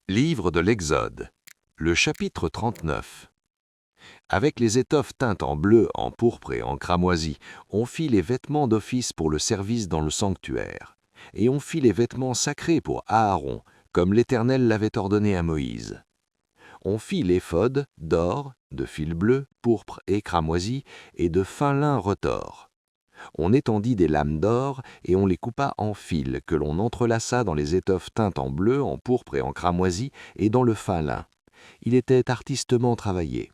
Livre de l'Exode, le chapitre 39. Avec les étoffes teintes en bleu, en pourpre et en cramoisi, on fit les vêtements d'office pour le service dans le sanctuaire. Et on fit les vêtements sacrés pour Aaron, comme l'Éternel l'avait ordonné à Moïse. On fit l'éphod d'or, de fil bleu, pourpre et cramoisi, et de fin lin retors. On étendit des lames d'or, et on les coupa en fils, que l'on entrelaça dans les étoffes teintes en bleu, en pourpre et en cramoisi, et dans le fin lin. Il était artistement travaillé.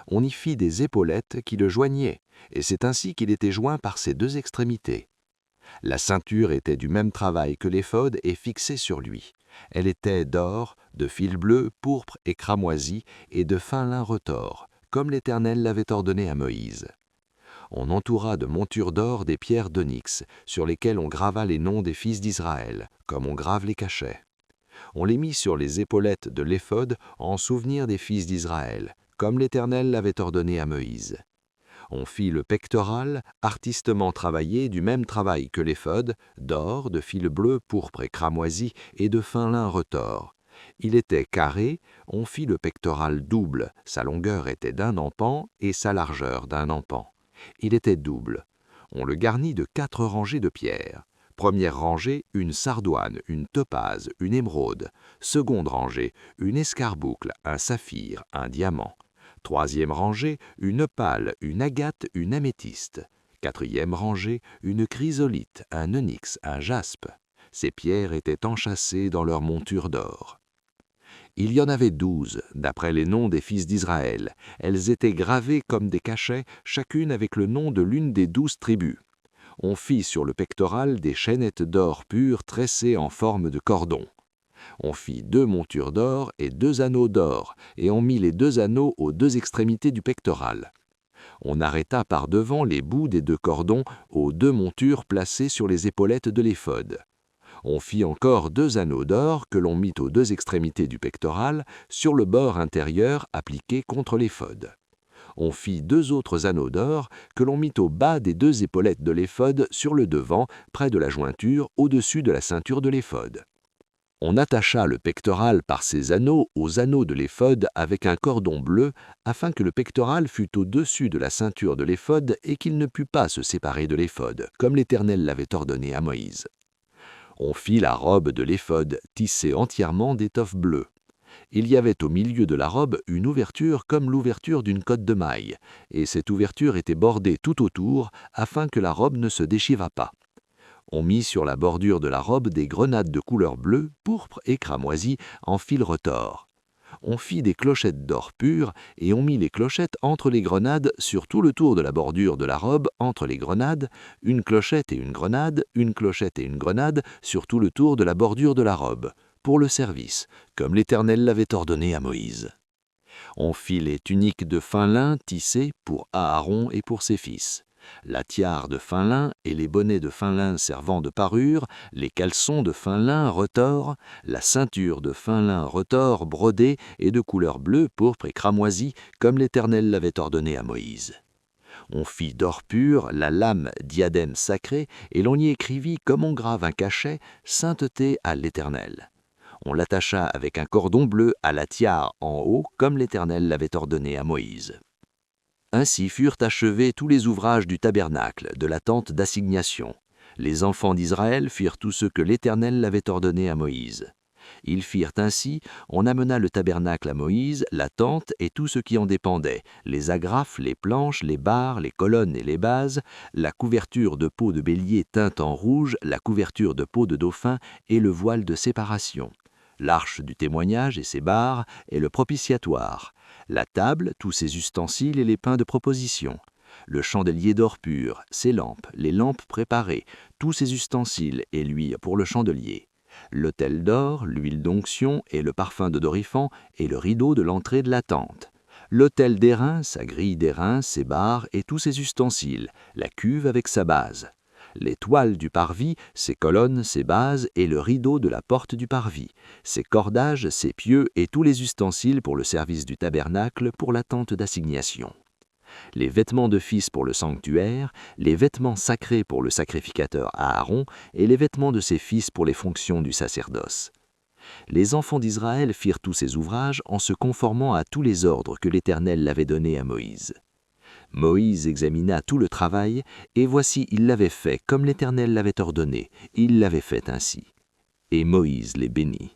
On y fit des épaulettes qui le joignaient, et c'est ainsi qu'il était joint par ses deux extrémités. La ceinture était du même travail que l'éphod et fixée sur lui. Elle était d'or, de fil bleu, pourpre et cramoisi, et de fin lin retors, comme l'Éternel l'avait ordonné à Moïse. On entoura de montures d'or des pierres d'onyx, sur lesquelles on grava les noms des fils d'Israël, comme on grave les cachets. On les mit sur les épaulettes de l'éphod en souvenir des fils d'Israël, comme l'Éternel l'avait ordonné à Moïse. On fit le pectoral, artistement travaillé du même travail que l'éphod, d'or, de fil bleu, pourpre et cramoisi, et de fin lin retors. Il était carré, on fit le pectoral double, sa longueur était d'un empan et sa largeur d'un empan. Il était double. On le garnit de 4 rangées de pierres. Première rangée, une sardoine, une topaze, une émeraude. Seconde rangée, une escarboucle, un saphir, un diamant. Troisième rangée, une opale, une agate, une améthyste. Quatrième rangée, une chrysolite, un onyx, un jaspe. Ces pierres étaient enchâssées dans leur monture d'or. Il y en avait 12, d'après les noms des fils d'Israël. Elles étaient gravées comme des cachets, chacune avec le nom de l'une des 12 tribus. On fit sur le pectoral des chaînettes d'or pur tressées en forme de cordon. On fit 2 montures d'or et 2 anneaux d'or, et on mit les 2 anneaux aux 2 extrémités du pectoral. On arrêta par devant les bouts des 2 cordons aux 2 montures placées sur les épaulettes de l'éphod. On fit encore 2 anneaux d'or que l'on mit aux 2 extrémités du pectoral, sur le bord intérieur appliqué contre l'éphod. On fit 2 autres anneaux d'or que l'on mit au bas des 2 épaulettes de l'éphod sur le devant, près de la jointure, au-dessus de la ceinture de l'éphod. On attacha le pectoral par ces anneaux aux anneaux de l'éphod avec un cordon bleu, afin que le pectoral fût au-dessus de la ceinture de l'éphod et qu'il ne pût pas se séparer de l'éphod, comme l'Éternel l'avait ordonné à Moïse. On fit la robe de l'éphod, tissée entièrement d'étoffe bleue. Il y avait au milieu de la robe une ouverture comme l'ouverture d'une cotte de maille, et cette ouverture était bordée tout autour, afin que la robe ne se déchirât pas. On mit sur la bordure de la robe des grenades de couleur bleue, pourpre et cramoisi en fil retors. On fit des clochettes d'or pur, et on mit les clochettes entre les grenades sur tout le tour de la bordure de la robe, entre les grenades, une clochette et une grenade, une clochette et une grenade sur tout le tour de la bordure de la robe, pour le service, comme l'Éternel l'avait ordonné à Moïse. On fit les tuniques de fin lin tissées pour Aaron et pour ses fils, la tiare de fin lin et les bonnets de fin lin servant de parure, les caleçons de fin lin retors, la ceinture de fin lin retors brodée et de couleur bleue, pourpre et cramoisi, comme l'Éternel l'avait ordonné à Moïse. On fit d'or pur la lame diadème sacré, et l'on y écrivit comme on grave un cachet, sainteté à l'Éternel. On l'attacha avec un cordon bleu à la tiare en haut, comme l'Éternel l'avait ordonné à Moïse. Ainsi furent achevés tous les ouvrages du tabernacle, de la tente d'assignation. Les enfants d'Israël firent tout ce que l'Éternel l'avait ordonné à Moïse. Ils firent ainsi, on amena le tabernacle à Moïse, la tente et tout ce qui en dépendait, les agrafes, les planches, les barres, les colonnes et les bases, la couverture de peau de bélier teinte en rouge, la couverture de peau de dauphin et le voile de séparation, l'arche du témoignage et ses barres et le propitiatoire, la table, tous ses ustensiles et les pains de proposition, le chandelier d'or pur, ses lampes, les lampes préparées, tous ses ustensiles et l'huile pour le chandelier, l'autel d'or, l'huile d'onction et le parfum d'odorifant et le rideau de l'entrée de la tente, l'autel d'airain, sa grille d'airain, ses barres et tous ses ustensiles, la cuve avec sa base, les toiles du parvis, ses colonnes, ses bases et le rideau de la porte du parvis, ses cordages, ses pieux et tous les ustensiles pour le service du tabernacle pour la tente d'assignation. les vêtements de fils pour le sanctuaire, les vêtements sacrés pour le sacrificateur Aaron et les vêtements de ses fils pour les fonctions du sacerdoce. Les enfants d'Israël firent tous ces ouvrages en se conformant à tous les ordres que l'Éternel avait donnés à Moïse. Moïse examina tout le travail, et voici, il l'avait fait comme l'Éternel l'avait ordonné, il l'avait fait ainsi. Et Moïse les bénit.